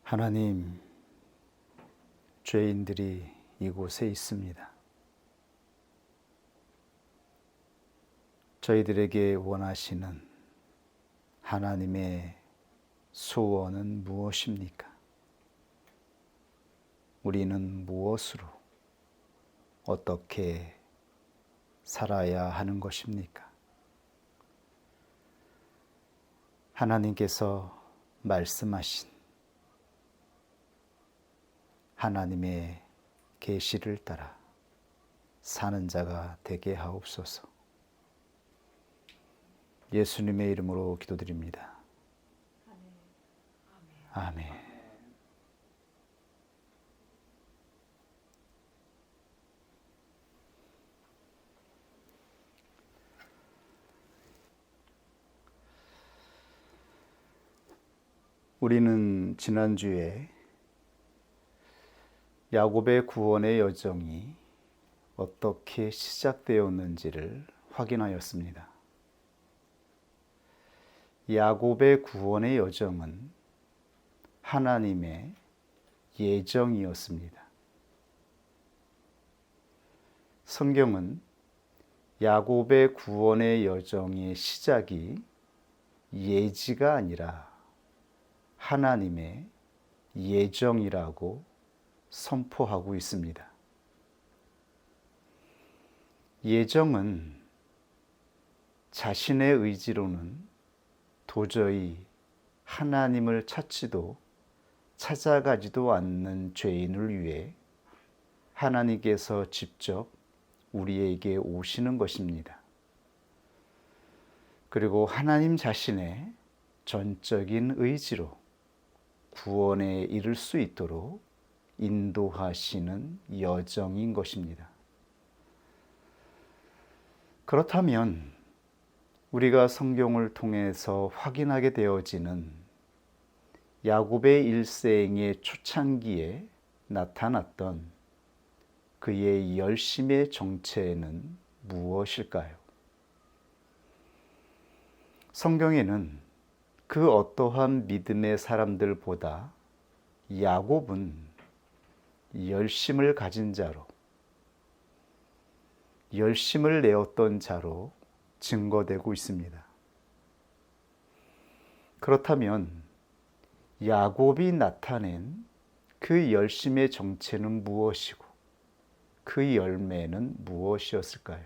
하나님, 죄인들이 이곳에 있습니다. 저희들에게 원하시는 하나님의 소원은 무엇입니까? 우리는 무엇으로 어떻게 살아야 하는 것입니까? 하나님께서 말씀하신 하나님의 계시를 따라 사는 자가 되게 하옵소서. 예수님의 이름으로 기도드립니다. 아멘. 우리는 지난주에 야곱의 구원의 여정이 어떻게 시작되었는지를 확인하였습니다. 야곱의 구원의 여정은 하나님의 예정이었습니다. 성경은 야곱의 구원의 여정의 시작이 예지가 아니라 하나님의 예정이라고 선포하고 있습니다. 예정은 자신의 의지로는 도저히 하나님을 찾지도 찾아가지도 않는 죄인을 위해 하나님께서 직접 우리에게 오시는 것입니다. 그리고 하나님 자신의 전적인 의지로 구원에 이를 수 있도록 인도하시는 여정인 것입니다. 그렇다면 우리가 성경을 통해서 확인하게 되어지는 야곱의 일생의 초창기에 나타났던 그의 열심의 정체는 무엇일까요? 성경에는 그 어떠한 믿음의 사람들보다 야곱은 열심을 가진 자로, 열심을 내었던 자로 증거되고 있습니다. 그렇다면 야곱이 나타낸 그 열심의 정체는 무엇이고 그 열매는 무엇이었을까요?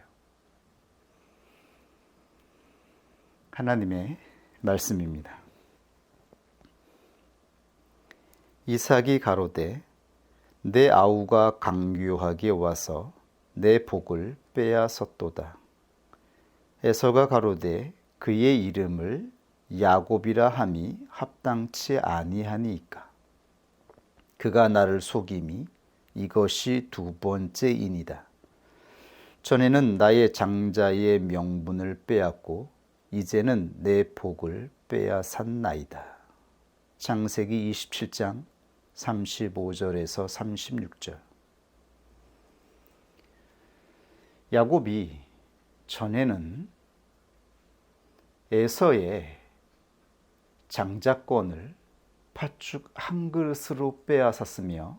하나님의 말씀입니다. 이삭이 가로되 내 아우가 강교하게 와서 내 복을 빼앗았도다. 에서가 가로되 그의 이름을 야곱이라 함이 합당치 아니하니이까. 그가 나를 속임이 이것이 두 번째이니이다. 전에는 나의 장자의 명분을 빼앗고 이제는 내 복을 빼앗았나이다. 창세기 27장 35절에서 36절. 야곱이 전에는 에서의 장자권을 팥죽 한 그릇으로 빼앗았으며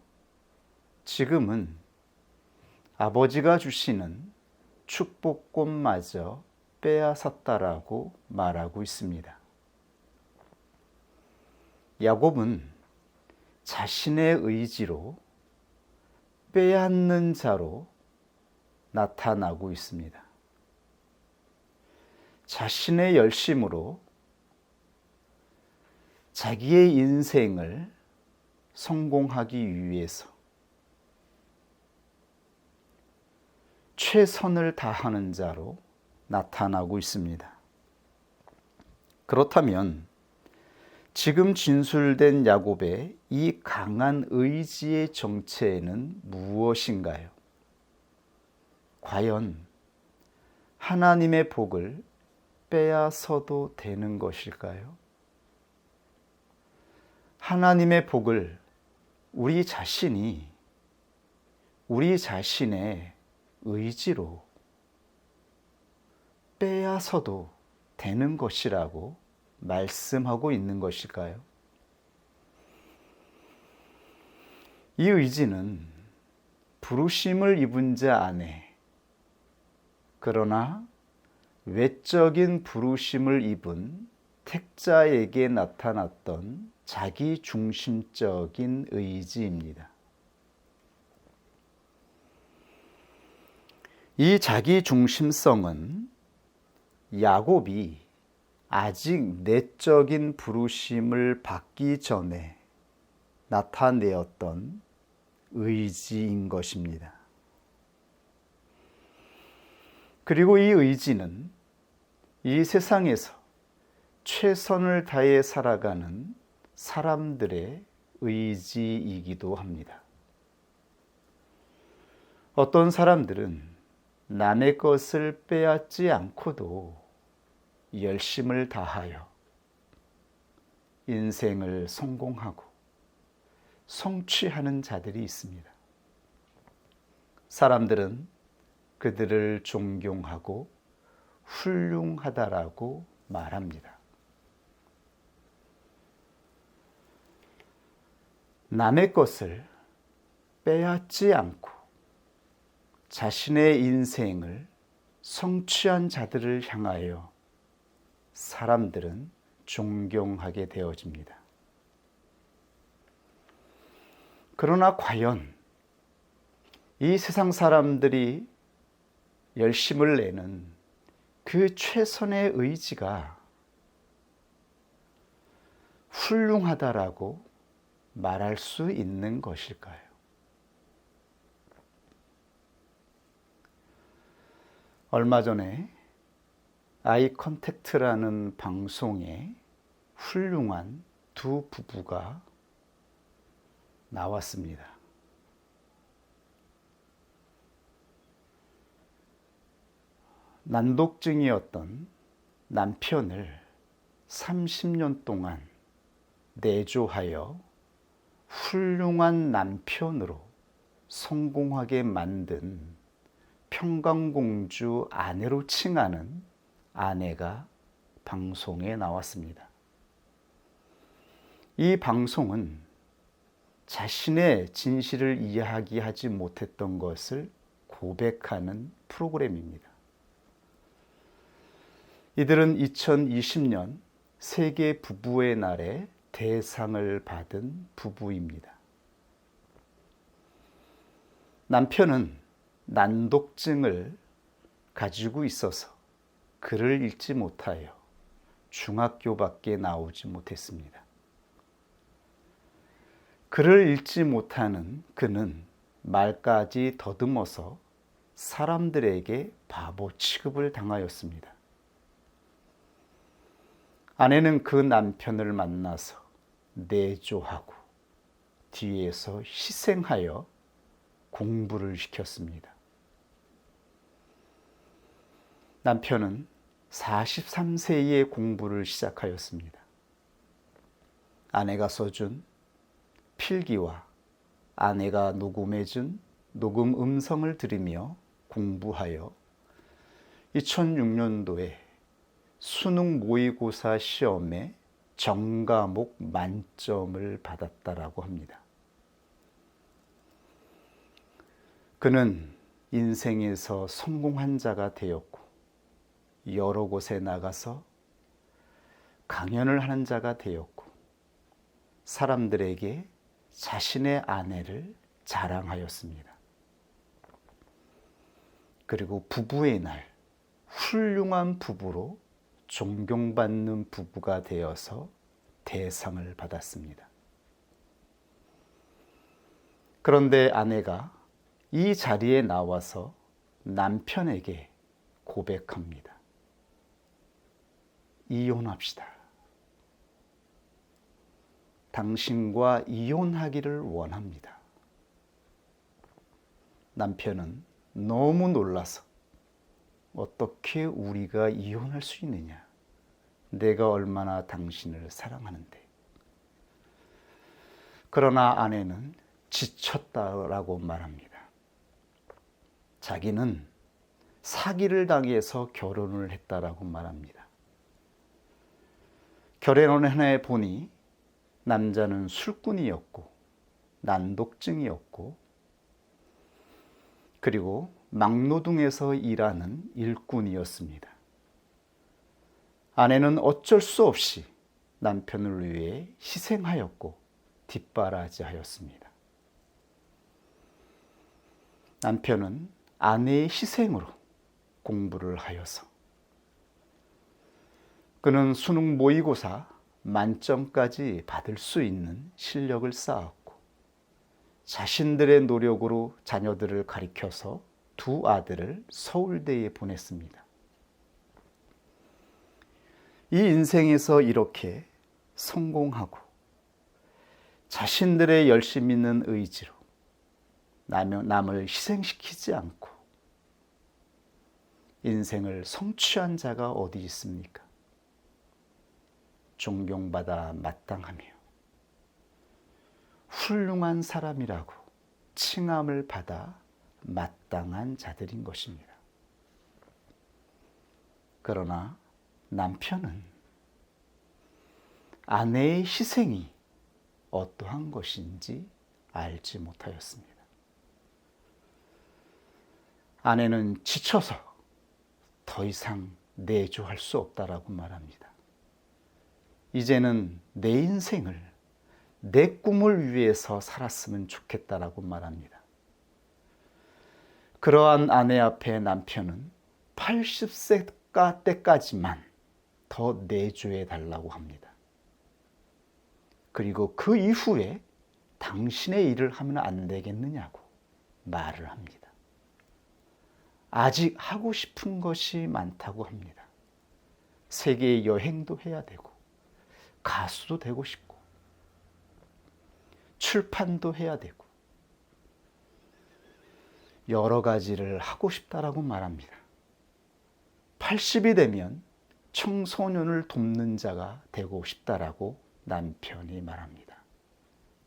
지금은 아버지가 주시는 축복권마저 빼앗았다라고 말하고 있습니다. 야곱은 자신의 의지로 빼앗는 자로 나타나고 있습니다. 자신의 열심으로 자기의 인생을 성공하기 위해서 최선을 다하는 자로 나타나고 있습니다. 그렇다면 지금 진술된 야곱의 이 강한 의지의 정체는 무엇인가요? 과연 하나님의 복을 빼앗아도 되는 것일까요? 하나님의 복을 우리 자신이 우리 자신의 의지로 빼앗아도 되는 것이라고 말씀하고 있는 것일까요? 이 의지는 부르심을 입은 자 안에, 그러나 외적인 부르심을 입은 택자에게 나타났던 자기 중심적인 의지입니다. 이 자기 중심성은 야곱이 아직 내적인 부르심을 받기 전에 나타내었던 의지인 것입니다. 그리고 이 의지는 이 세상에서 최선을 다해 살아가는 사람들의 의지이기도 합니다. 어떤 사람들은 남의 것을 빼앗지 않고도 열심을 다하여 인생을 성공하고 성취하는 자들이 있습니다. 사람들은 그들을 존경하고 훌륭하다라고 말합니다. 남의 것을 빼앗지 않고 자신의 인생을 성취한 자들을 향하여 사람들은 존경하게 되어집니다. 그러나 과연 이 세상 사람들이 열심을 내는 그 최선의 의지가 훌륭하다라고 말할 수 있는 것일까요? 얼마 전에 아이 컨택트라는 방송에 훌륭한 두 부부가 나왔습니다. 난독증이었던 남편을 30년 동안 내조하여 훌륭한 남편으로 성공하게 만든 평강공주 아내로 칭하는 아내가 방송에 나왔습니다. 이 방송은 자신의 진실을 이야기하지 못했던 것을 고백하는 프로그램입니다. 이들은 2020년 세계 부부의 날에 대상을 받은 부부입니다. 남편은 난독증을 가지고 있어서 글을 읽지 못하여 중학교밖에 나오지 못했습니다. 글을 읽지 못하는 그는 말까지 더듬어서 사람들에게 바보 취급을 당하였습니다. 아내는 그 남편을 만나서 내조하고 뒤에서 희생하여 공부를 시켰습니다. 남편은 43세에 공부를 시작하였습니다. 아내가 써준 필기와 아내가 녹음해준 녹음 음성을 들으며 공부하여 2006년도에 수능 모의고사 시험에 전과목 만점을 받았다라고 합니다. 그는 인생에서 성공한 자가 되었고 여러 곳에 나가서 강연을 하는 자가 되었고 사람들에게 자신의 아내를 자랑하였습니다. 그리고 부부의 날 훌륭한 부부로 존경받는 부부가 되어서 대상을 받았습니다. 그런데 아내가 이 자리에 나와서 남편에게 고백합니다. 이혼합시다. 당신과 이혼하기를 원합니다. 남편은 너무 놀라서 어떻게 우리가 이혼할 수 있느냐? 내가 얼마나 당신을 사랑하는데. 그러나 아내는 지쳤다라고 말합니다. 자기는 사기를 당해서 결혼을 했다라고 말합니다. 결혼을 해 보니 남자는 술꾼이었고 난독증이었고, 그리고 막노동에서 일하는 일꾼이었습니다. 아내는 어쩔 수 없이 남편을 위해 희생하였고 뒷바라지하였습니다. 남편은 아내의 희생으로 공부를 하여서 그는 수능 모의고사 만점까지 받을 수 있는 실력을 쌓았고, 자신들의 노력으로 자녀들을 가리켜서 두 아들을 서울대에 보냈습니다. 이 인생에서 이렇게 성공하고 자신들의 열심 있는 의지로 남을 희생시키지 않고 인생을 성취한 자가 어디 있습니까? 존경받아 마땅하며 훌륭한 사람이라고 칭함을 받아 마땅한 자들인 것입니다. 그러나 남편은 아내의 희생이 어떠한 것인지 알지 못하였습니다. 아내는 지쳐서 더 이상 내조할 수 없다라고 말합니다. 이제는 내 인생을 내 꿈을 위해서 살았으면 좋겠다라고 말합니다. 그러한 아내 앞에 남편은 80세 때까지만 더 내조해 달라고 합니다. 그리고 그 이후에 당신의 일을 하면 안 되겠느냐고 말을 합니다. 아직 하고 싶은 것이 많다고 합니다. 세계 여행도 해야 되고, 가수도 되고 싶고, 출판도 해야 되고, 여러 가지를 하고 싶다라고 말합니다. 80이 되면 청소년을 돕는 자가 되고 싶다라고 남편이 말합니다.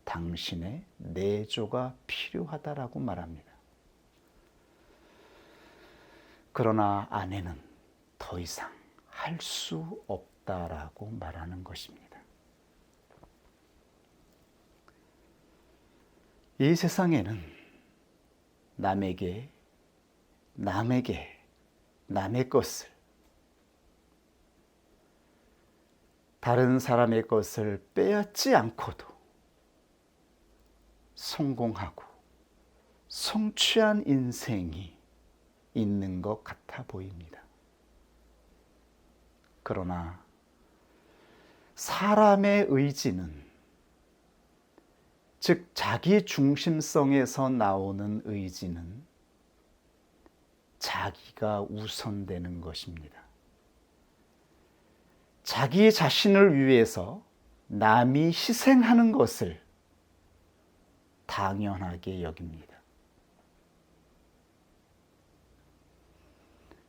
당신의 내조가 필요하다라고 말합니다. 그러나 아내는 더 이상 할 수 없다라고 말하는 것입니다. 이 세상에는 남의 것을, 다른 사람의 것을 빼앗지 않고도 성공하고 성취한 인생이 있는 것 같아 보입니다. 그러나 사람의 의지는, 즉 자기 중심성에서 나오는 의지는 자기가 우선되는 것입니다. 자기 자신을 위해서 남이 희생하는 것을 당연하게 여깁니다.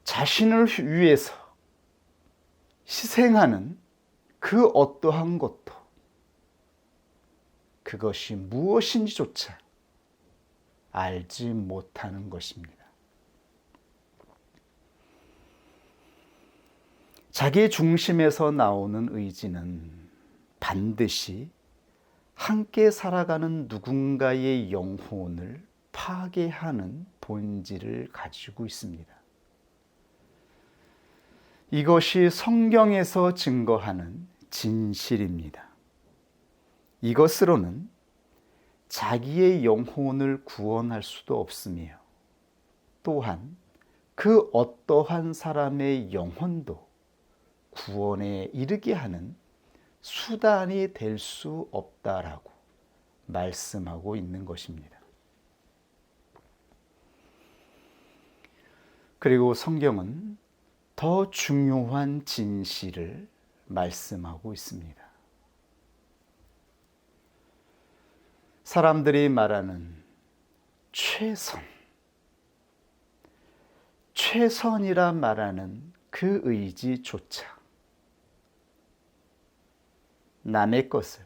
자신을 위해서 희생하는 그 어떠한 것도 그것이 무엇인지조차 알지 못하는 것입니다. 자기 중심에서 나오는 의지는 반드시 함께 살아가는 누군가의 영혼을 파괴하는 본질을 가지고 있습니다. 이것이 성경에서 증거하는 진실입니다. 이것으로는 자기의 영혼을 구원할 수도 없으며, 또한 그 어떠한 사람의 영혼도 구원에 이르게 하는 수단이 될 수 없다라고 말씀하고 있는 것입니다. 그리고 성경은 더 중요한 진실을 말씀하고 있습니다. 사람들이 말하는 최선이라 말하는 그 의지조차 남의 것을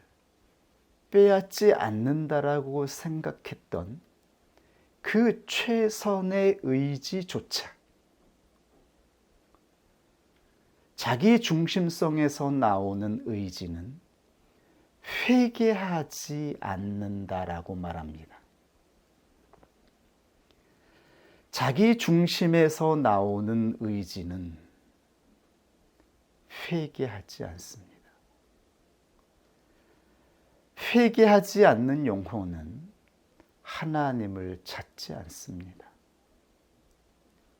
빼앗지 않는다라고 생각했던 그 최선의 의지조차 자기 중심성에서 나오는 의지는 회개하지 않는다라고 말합니다. 자기 중심에서 나오는 의지는 회개하지 않습니다. 회개하지 않는 영혼은 하나님을 찾지 않습니다.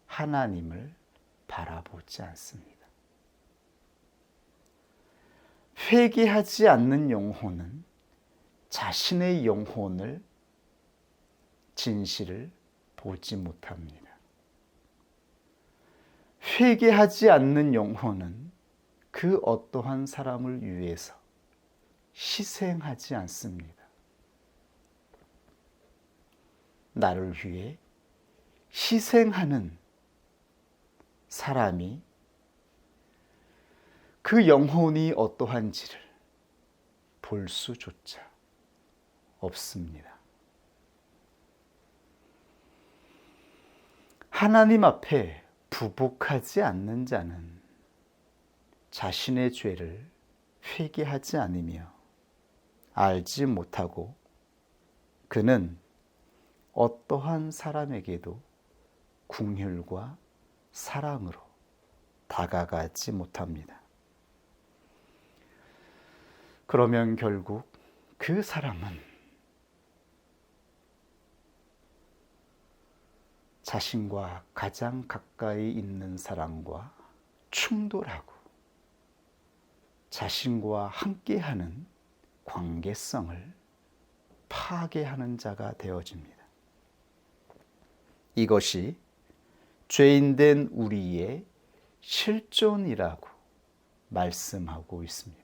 하나님을 바라보지 않습니다. 회개하지 않는 영혼은 자신의 영혼을, 진실을 보지 못합니다. 회개하지 않는 영혼은 그 어떠한 사람을 위해서 희생하지 않습니다. 나를 위해 희생하는 사람이 그 영혼이 어떠한지를 볼 수조차 없습니다. 하나님 앞에 부복하지 않는 자는 자신의 죄를 회개하지 않으며 알지 못하고 그는 어떠한 사람에게도 긍휼과 사랑으로 다가가지 못합니다. 그러면 결국 그 사람은 자신과 가장 가까이 있는 사람과 충돌하고 자신과 함께하는 관계성을 파괴하는 자가 되어집니다. 이것이 죄인된 우리의 실존이라고 말씀하고 있습니다.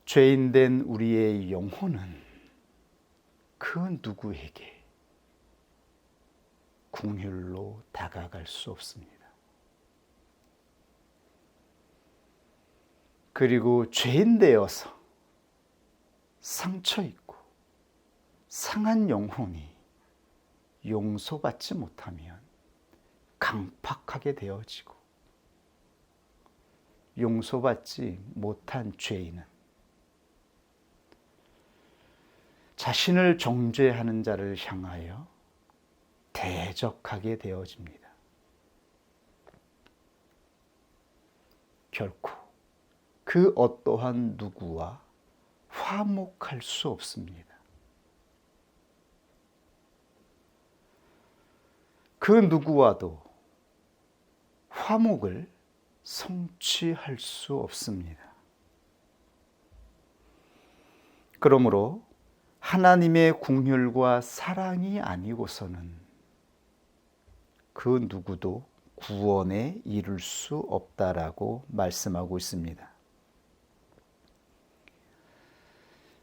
죄인된 우리의 영혼은 그 누구에게 긍휼로 다가갈 수 없습니다. 그리고 죄인 되어서 상처 있고 상한 영혼이 용서받지 못하면 강팍하게 되어지고 용서받지 못한 죄인은 자신을 정죄하는 자를 향하여 대적하게 되어집니다. 결코 그 어떠한 누구와 화목할 수 없습니다. 그 누구와도 화목을 성취할 수 없습니다. 그러므로 하나님의 긍휼과 사랑이 아니고서는 그 누구도 구원에 이를 수 없다라고 말씀하고 있습니다.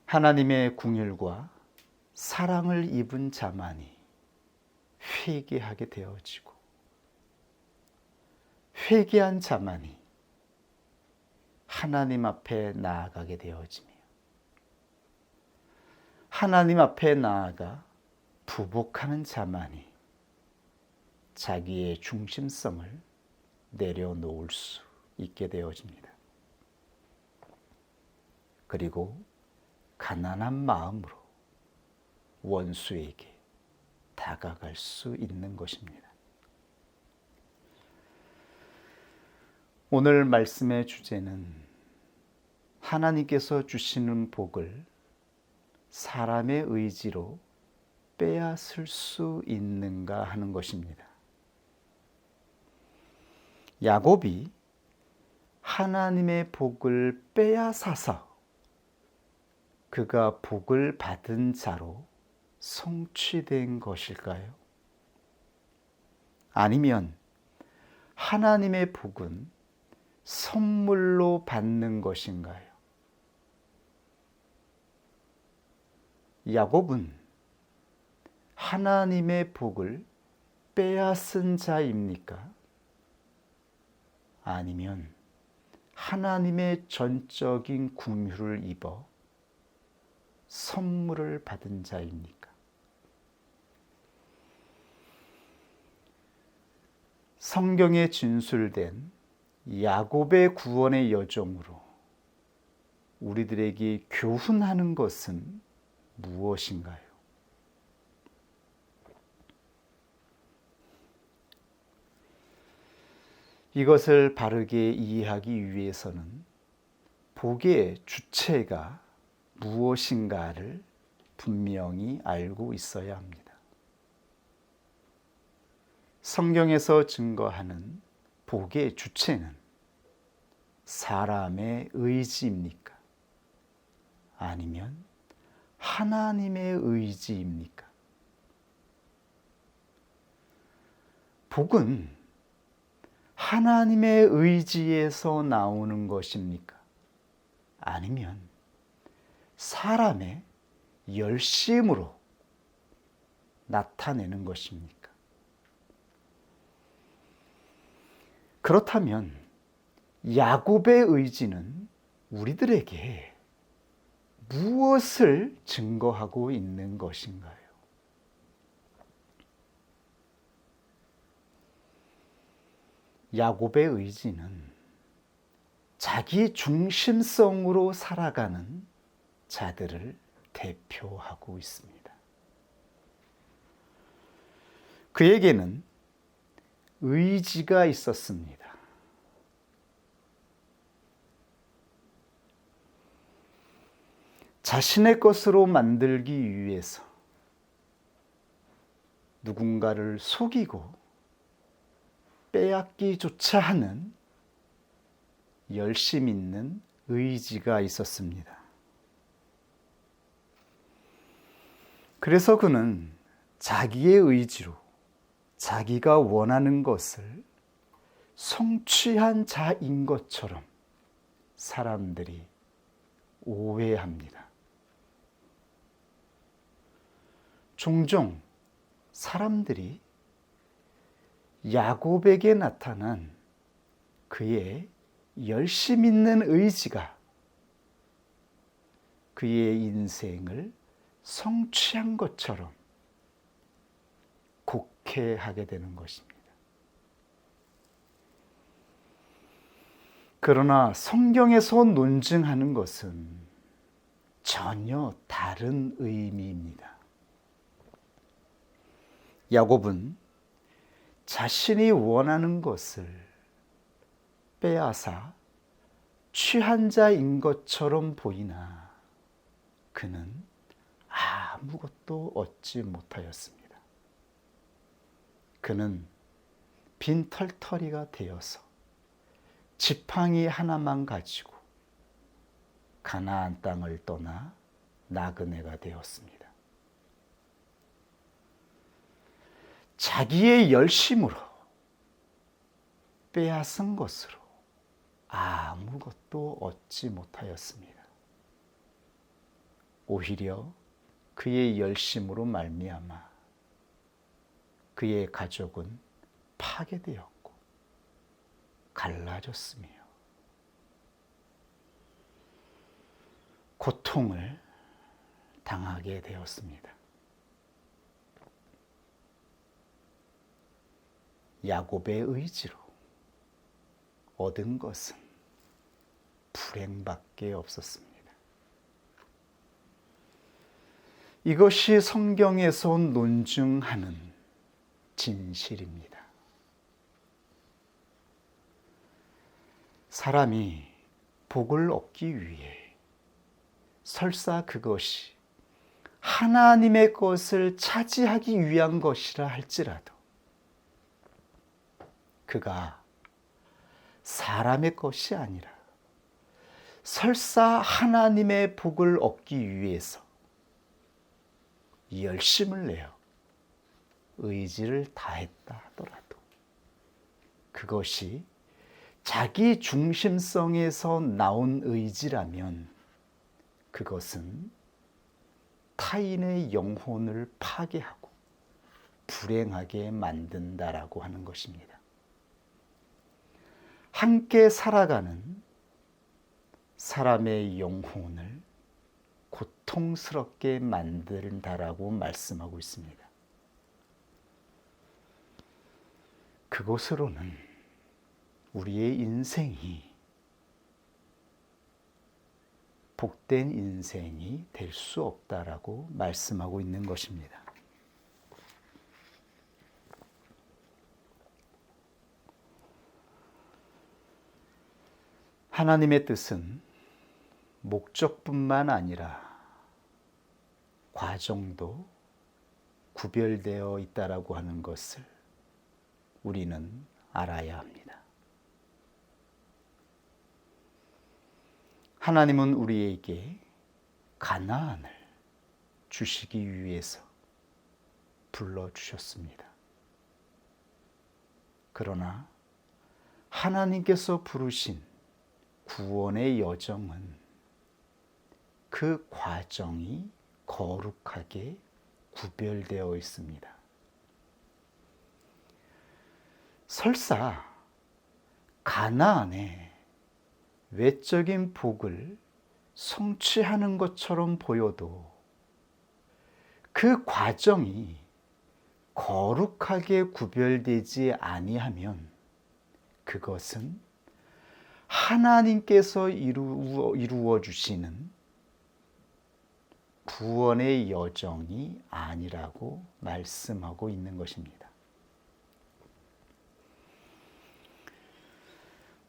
하나님의 긍휼과 사랑을 입은 자만이 회개하게 되어지고 회개한 자만이 하나님 앞에 나아가게 되어지며 하나님 앞에 나아가 부복하는 자만이 자기의 중심성을 내려놓을 수 있게 되어집니다. 그리고 가난한 마음으로 원수에게 다가갈 수 있는 것입니다. 오늘 말씀의 주제는 하나님께서 주시는 복을 사람의 의지로 빼앗을 수 있는가 하는 것입니다. 야곱이 하나님의 복을 빼앗아서 그가 복을 받은 자로 성취된 것일까요? 아니면 하나님의 복은 선물로 받는 것인가요? 야곱은 하나님의 복을 빼앗은 자입니까? 아니면 하나님의 전적인 긍휼을 입어 선물을 받은 자입니까? 성경에 진술된 야곱의 구원의 여정으로 우리들에게 교훈하는 것은 무엇인가요? 이것을 바르게 이해하기 위해서는 복의 주체가 무엇인가를 분명히 알고 있어야 합니다. 성경에서 증거하는 복의 주체는 사람의 의지입니까? 아니면 하나님의 의지입니까? 복은 하나님의 의지에서 나오는 것입니까? 아니면 사람의 열심으로 나타내는 것입니까? 그렇다면 야곱의 의지는 우리들에게 무엇을 증거하고 있는 것인가요? 야곱의 의지는 자기 중심성으로 살아가는 자들을 대표하고 있습니다. 그에게는 의지가 있었습니다. 자신의 것으로 만들기 위해서 누군가를 속이고 빼앗기조차 하는 열심 있는 의지가 있었습니다. 그래서 그는 자기의 의지로 자기가 원하는 것을 성취한 자인 것처럼 사람들이 오해합니다. 종종 사람들이 야곱에게 나타난 그의 열심 있는 의지가 그의 인생을 성취한 것처럼 곡해하게 되는 것입니다. 그러나 성경에서 논증하는 것은 전혀 다른 의미입니다. 야곱은 자신이 원하는 것을 빼앗아 취한 자인 것처럼 보이나 그는 아무것도 얻지 못하였습니다. 그는 빈털터리가 되어서 지팡이 하나만 가지고 가나안 땅을 떠나 나그네가 되었습니다. 자기의 열심으로 빼앗은 것으로 아무것도 얻지 못하였습니다. 오히려 그의 열심으로 말미암아 그의 가족은 파괴되었고 갈라졌으며 고통을 당하게 되었습니다. 야곱의 의지로 얻은 것은 불행밖에 없었습니다. 이것이 성경에서 논증하는 진실입니다. 사람이 복을 얻기 위해 설사 그것이 하나님의 것을 차지하기 위한 것이라 할지라도 그가 사람의 것이 아니라 설사 하나님의 복을 얻기 위해서 열심을 내어 의지를 다했다 하더라도 그것이 자기 중심성에서 나온 의지라면 그것은 타인의 영혼을 파괴하고 불행하게 만든다라고 하는 것입니다. 함께 살아가는 사람의 영혼을 고통스럽게 만든다라고 말씀하고 있습니다. 그것으로는 우리의 인생이 복된 인생이 될 수 없다라고 말씀하고 있는 것입니다. 하나님의 뜻은 목적뿐만 아니라 과정도 구별되어 있다라고 하는 것을 우리는 알아야 합니다. 하나님은 우리에게 가나안을 주시기 위해서 불러주셨습니다. 그러나 하나님께서 부르신 구원의 여정은 그 과정이 거룩하게 구별되어 있습니다. 설사 가나안의 외적인 복을 성취하는 것처럼 보여도 그 과정이 거룩하게 구별되지 아니하면 그것은 하나님께서 이루어 주시는 구원의 여정이 아니라고 말씀하고 있는 것입니다.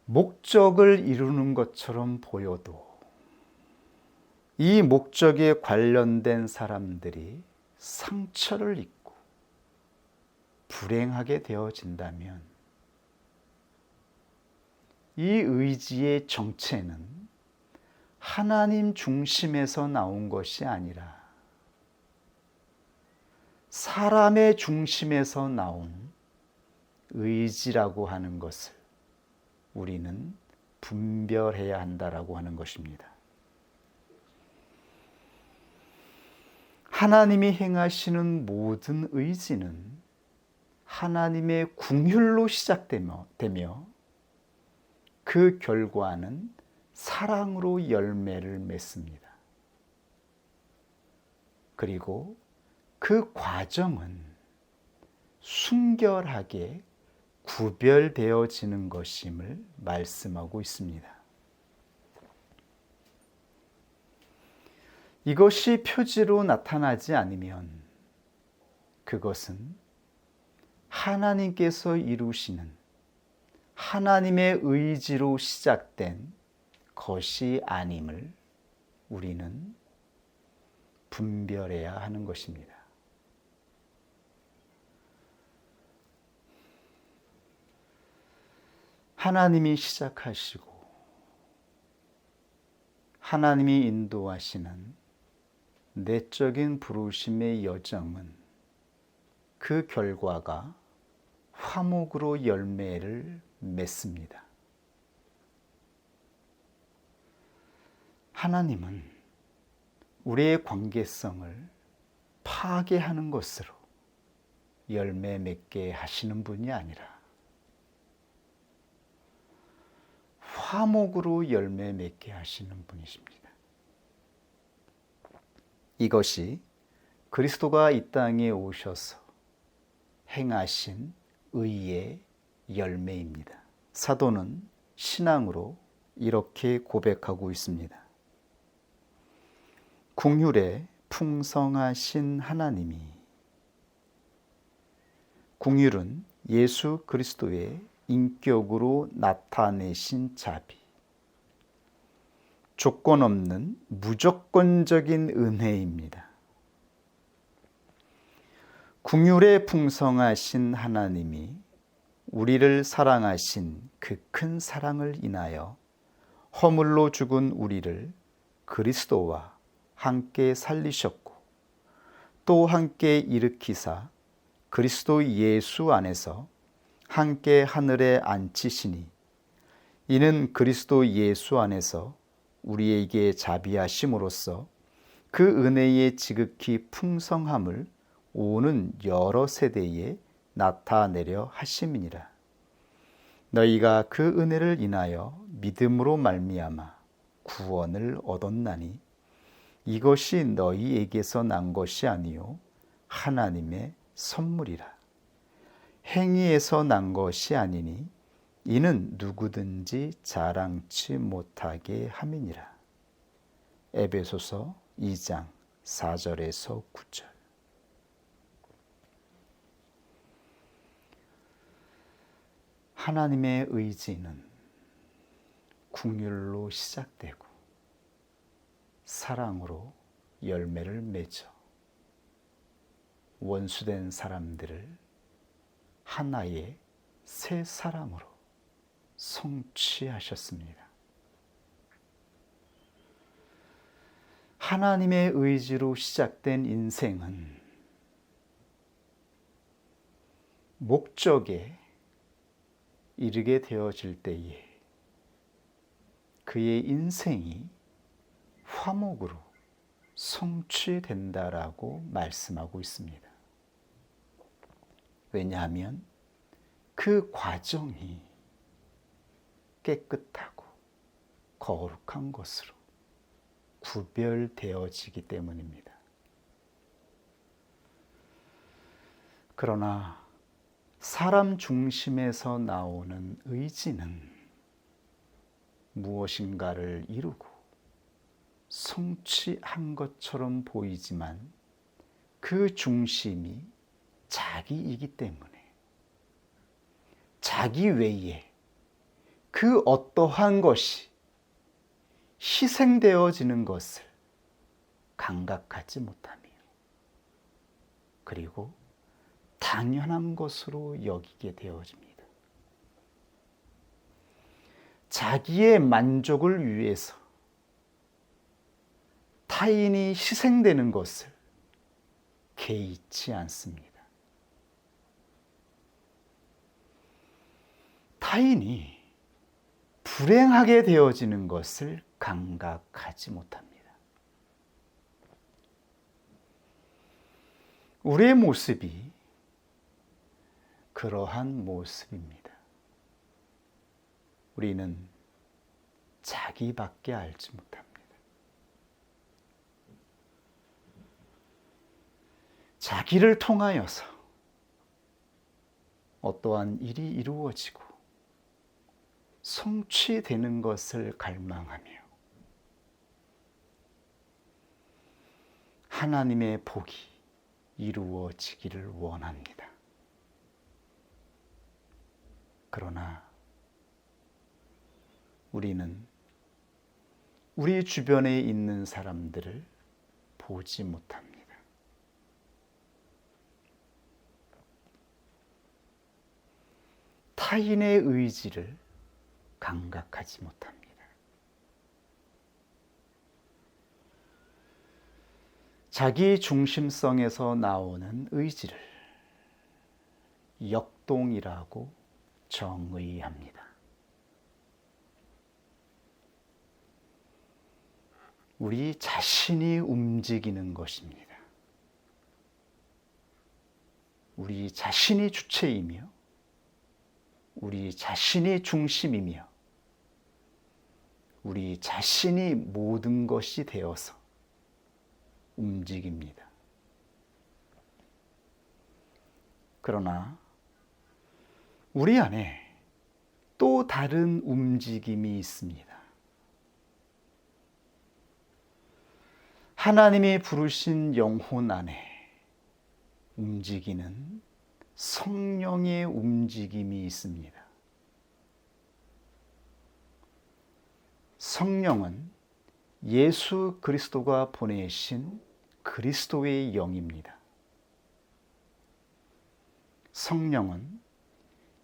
목적을 이루는 것처럼 보여도 이 목적에 관련된 사람들이 상처를 입고 불행하게 되어진다면 이 의지의 정체는 하나님 중심에서 나온 것이 아니라 사람의 중심에서 나온 의지라고 하는 것을 우리는 분별해야 한다라고 하는 것입니다. 하나님이 행하시는 모든 의지는 하나님의 긍휼로 시작되며 그 결과는 사랑으로 열매를 맺습니다. 그리고 그 과정은 순결하게 구별되어지는 것임을 말씀하고 있습니다. 이것이 표지로 나타나지 않으면 그것은 하나님께서 이루시는 하나님의 의지로 시작된 것이 아님을 우리는 분별해야 하는 것입니다. 하나님이 시작하시고 하나님이 인도하시는 내적인 부르심의 여정은 그 결과가 화목으로 열매를 맺습니다. 하나님은 우리의 관계성을 파괴하는 것으로 열매 맺게 하시는 분이 아니라 화목으로 열매 맺게 하시는 분이십니다. 이것이 그리스도가 이 땅에 오셔서 행하신 의의 열매입니다. 사도는 신앙으로 이렇게 고백하고 있습니다. 긍휼에 풍성하신 하나님이, 긍휼은 예수 그리스도의 인격으로 나타내신 자비, 조건 없는 무조건적인 은혜입니다. 긍휼에 풍성하신 하나님이 우리를 사랑하신 그 큰 사랑을 인하여 허물로 죽은 우리를 그리스도와 함께 살리셨고 또 함께 일으키사 그리스도 예수 안에서 함께 하늘에 앉히시니 이는 그리스도 예수 안에서 우리에게 자비하심으로써 그 은혜의 지극히 풍성함을 오는 여러 세대에 나타내려 하심이니라. 너희가 그 은혜를 인하여 믿음으로 말미암아 구원을 얻었나니 이것이 너희에게서 난 것이 아니요 하나님의 선물이라. 행위에서 난 것이 아니니 이는 누구든지 자랑치 못하게 함이니라. 에베소서 2장 4절에서 9절. 하나님의 의지는 긍휼로 시작되고 사랑으로 열매를 맺어 원수된 사람들을 하나의 새 사람으로 성취하셨습니다. 하나님의 의지로 시작된 인생은 목적에 이르게 되어질 때에 그의 인생이 화목으로 성취된다라고 말씀하고 있습니다. 왜냐하면 그 과정이 깨끗하고 거룩한 것으로 구별되어지기 때문입니다. 그러나 사람 중심에서 나오는 의지는 무엇인가를 이루고 성취한 것처럼 보이지만 그 중심이 자기이기 때문에 자기 외에 그 어떠한 것이 희생되어지는 것을 감각하지 못하며 그리고 당연한 것으로 여기게 되어집니다. 자기의 만족을 위해서 타인이 희생되는 것을 개의치 않습니다. 타인이 불행하게 되어지는 것을 감각하지 못합니다. 우리의 모습이 그러한 모습입니다. 우리는 자기밖에 알지 못합니다. 자기를 통하여서 어떠한 일이 이루어지고 성취되는 것을 갈망하며 하나님의 복이 이루어지기를 원합니다. 그러나 우리는 우리 주변에 있는 사람들을 보지 못합니다. 타인의 의지를 감각하지 못합니다. 자기 중심성에서 나오는 의지를 역동이라고 정의합니다. 우리 자신이 움직이는 것입니다. 우리 자신이 주체이며 우리 자신이 중심이며 우리 자신이 모든 것이 되어서 움직입니다. 그러나 우리 안에 또 다른 움직임이 있습니다. 하나님이 부르신 영혼 안에 움직이는 성령의 움직임이 있습니다. 성령은 예수 그리스도가 보내신 그리스도의 영입니다. 성령은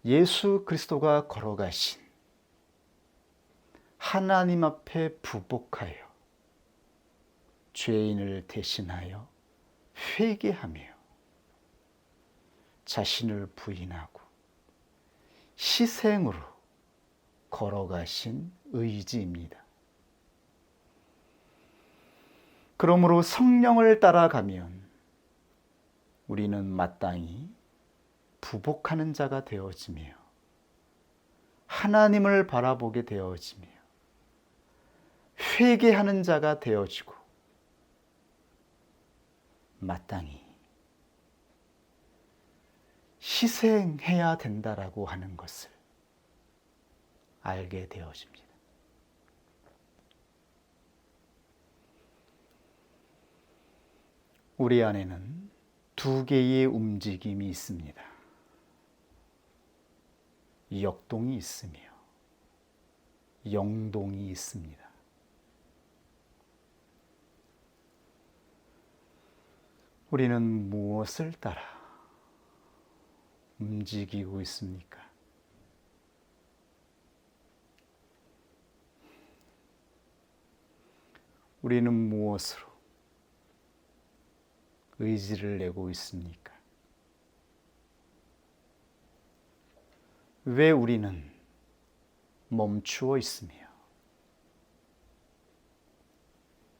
예수 그리스도가 걸어가신 하나님 앞에 부복하여 죄인을 대신하여 회개하며 자신을 부인하고 희생으로 걸어가신 의지입니다. 그러므로 성령을 따라가면 우리는 마땅히 부복하는 자가 되어지며 하나님을 바라보게 되어지며 회개하는 자가 되어지고 마땅히 희생해야 된다라고 하는 것을 알게 되어집니다. 우리 안에는 두 개의 움직임이 있습니다. 역동이 있으며 영동이 있습니다. 우리는 무엇을 따라 움직이고 있습니까? 우리는 무엇으로 의지를 내고 있습니까? 왜 우리는 멈추어 있으며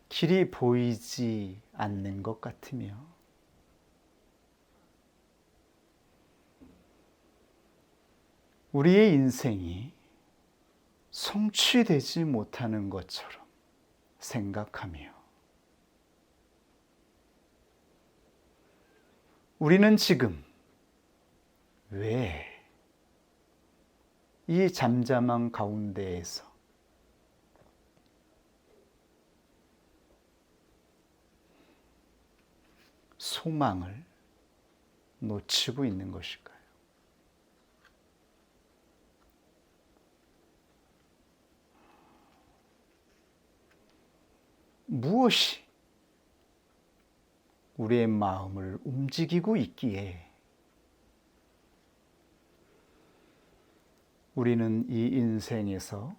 길이 보이지 않는 것 같으며 우리의 인생이 성취되지 못하는 것처럼 생각하며 우리는 지금 왜 이 잠잠한 가운데에서 소망을 놓치고 있는 것일까요? 무엇이 우리의 마음을 움직이고 있기에 우리는 이 인생에서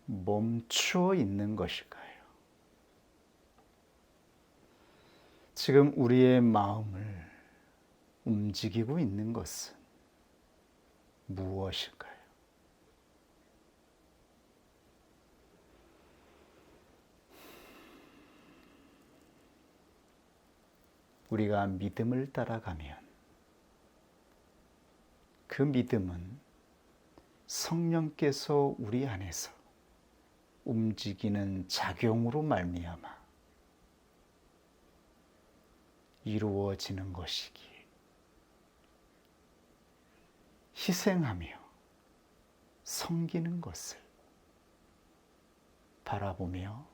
멈추어 있는 것일까요? 지금 우리의 마음을 움직이고 있는 것은 무엇일까요? 우리가 믿음을 따라가면 그 믿음은 성령께서 우리 안에서 움직이는 작용으로 말미암아 이루어지는 것이기에 희생하며 섬기는 것을 바라보며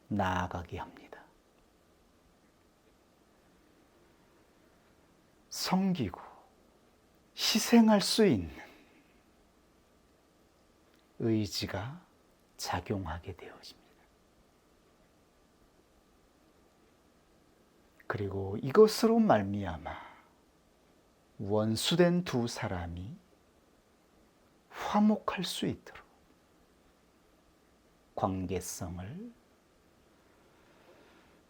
나아가게 합니다. 섬기고 희생할 수 있는 의지가 작용하게 되어집니다. 그리고 이것으로 말미암아 원수된 두 사람이 화목할 수 있도록 관계성을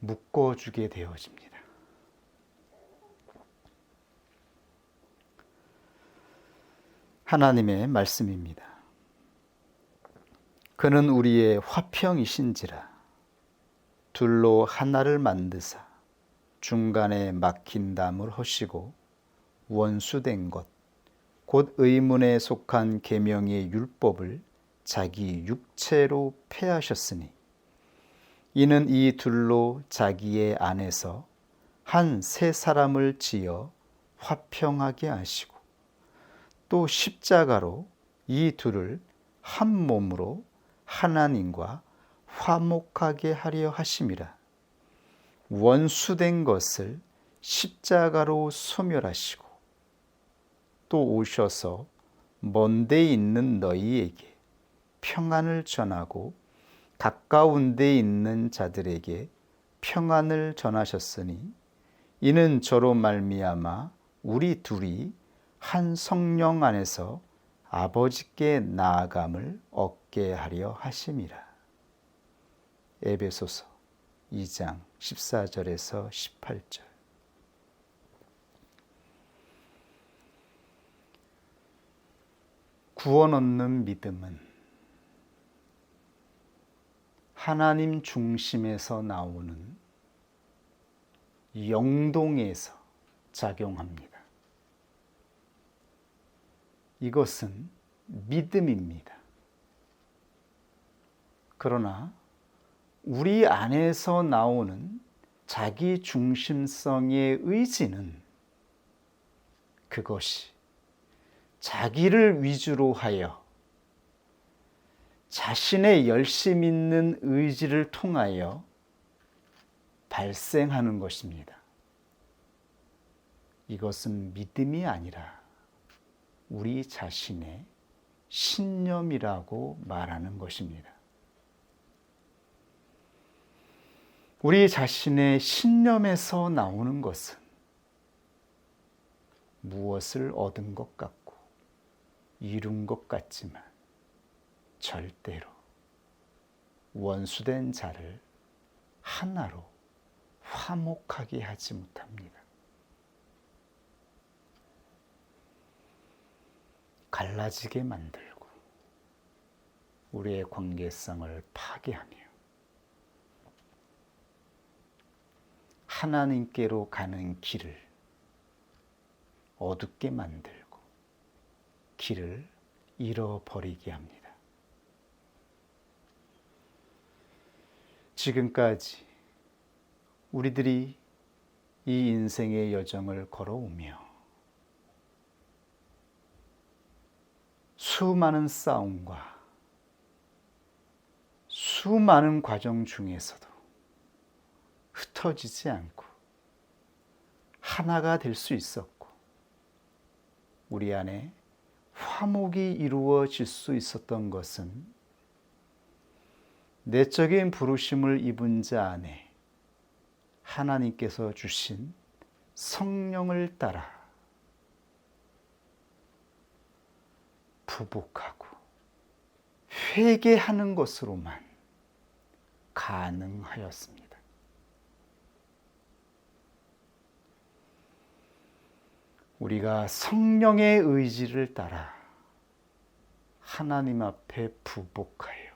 묶어주게 되어집니다. 하나님의 말씀입니다. 그는 우리의 화평이신지라 둘로 하나를 만드사 중간에 막힌 담을 허시고 원수된 것 곧 의문에 속한 계명의 율법을 자기 육체로 폐하셨으니 이는 이 둘로 자기의 안에서 한 새 사람을 지어 화평하게 하시고 또 십자가로 이 둘을 한 몸으로 하나님과 화목하게 하려 하심이라. 원수된 것을 십자가로 소멸하시고 또 오셔서 먼 데 있는 너희에게 평안을 전하고 가까운 데 있는 자들에게 평안을 전하셨으니 이는 저로 말미암아 우리 둘이 한 성령 안에서 아버지께 나아감을 얻게 하려 하심이라. 에베소서 2장 14절에서 18절. 구원 얻는 믿음은 하나님 중심에서 나오는 영동에서 작용합니다. 이것은 믿음입니다. 그러나 우리 안에서 나오는 자기 중심성의 의지는 그것이 자기를 위주로 하여 자신의 열심 있는 의지를 통하여 발생하는 것입니다. 이것은 믿음이 아니라 우리 자신의 신념이라고 말하는 것입니다. 우리 자신의 신념에서 나오는 것은 무엇을 얻은 것 같고 이룬 것 같지만 절대로 원수된 자를 하나로 화목하게 하지 못합니다. 갈라지게 만들고 우리의 관계성을 파괴하며 하나님께로 가는 길을 어둡게 만들고 길을 잃어버리게 합니다. 지금까지 우리들이 이 인생의 여정을 걸어오며 수많은 싸움과 수많은 과정 중에서도 흩어지지 않고 하나가 될 수 있었고 우리 안에 화목이 이루어질 수 있었던 것은 내적인 부르심을 입은 자 안에 하나님께서 주신 성령을 따라 부복하고 회개하는 것으로만 가능하였습니다. 우리가 성령의 의지를 따라 하나님 앞에 부복하여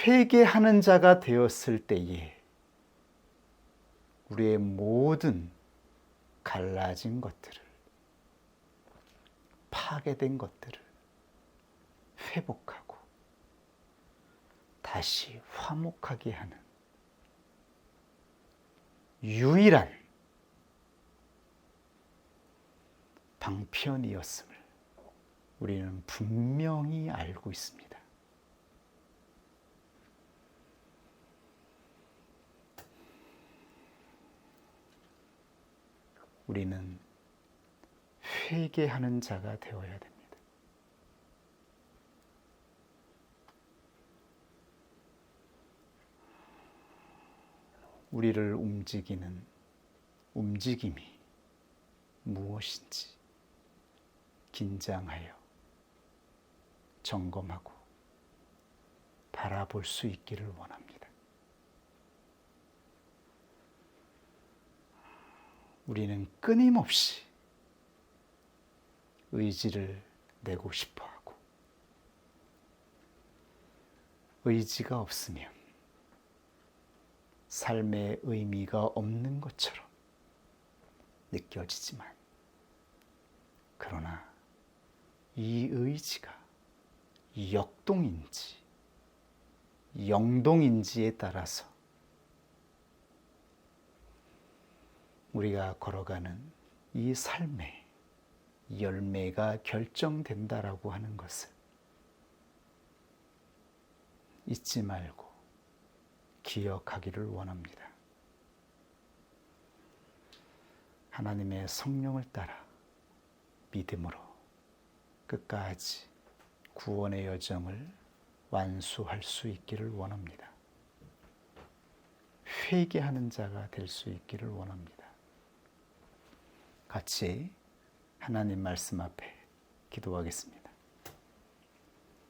회개하는 자가 되었을 때에 우리의 모든 갈라진 것들을, 파괴된 것들을 회복하고 다시 화목하게 하는 유일한 방편이었음을 우리는 분명히 알고 있습니다. 우리는 회개하는 자가 되어야 됩니다. 우리를 움직이는 움직임이 무엇인지 긴장하여 점검하고 바라볼 수 있기를 원합니다. 우리는 끊임없이 의지를 내고 싶어 하고 의지가 없으면 삶의 의미가 없는 것처럼 느껴지지만 그러나 이 의지가 역동인지 영동인지에 따라서 우리가 걸어가는 이 삶의 열매가 결정된다라고 하는 것을 잊지 말고 기억하기를 원합니다. 하나님의 성령을 따라 믿음으로 끝까지 구원의 여정을 완수할 수 있기를 원합니다. 회개하는 자가 될 수 있기를 원합니다. 같이 하나님 말씀 앞에 기도하겠습니다.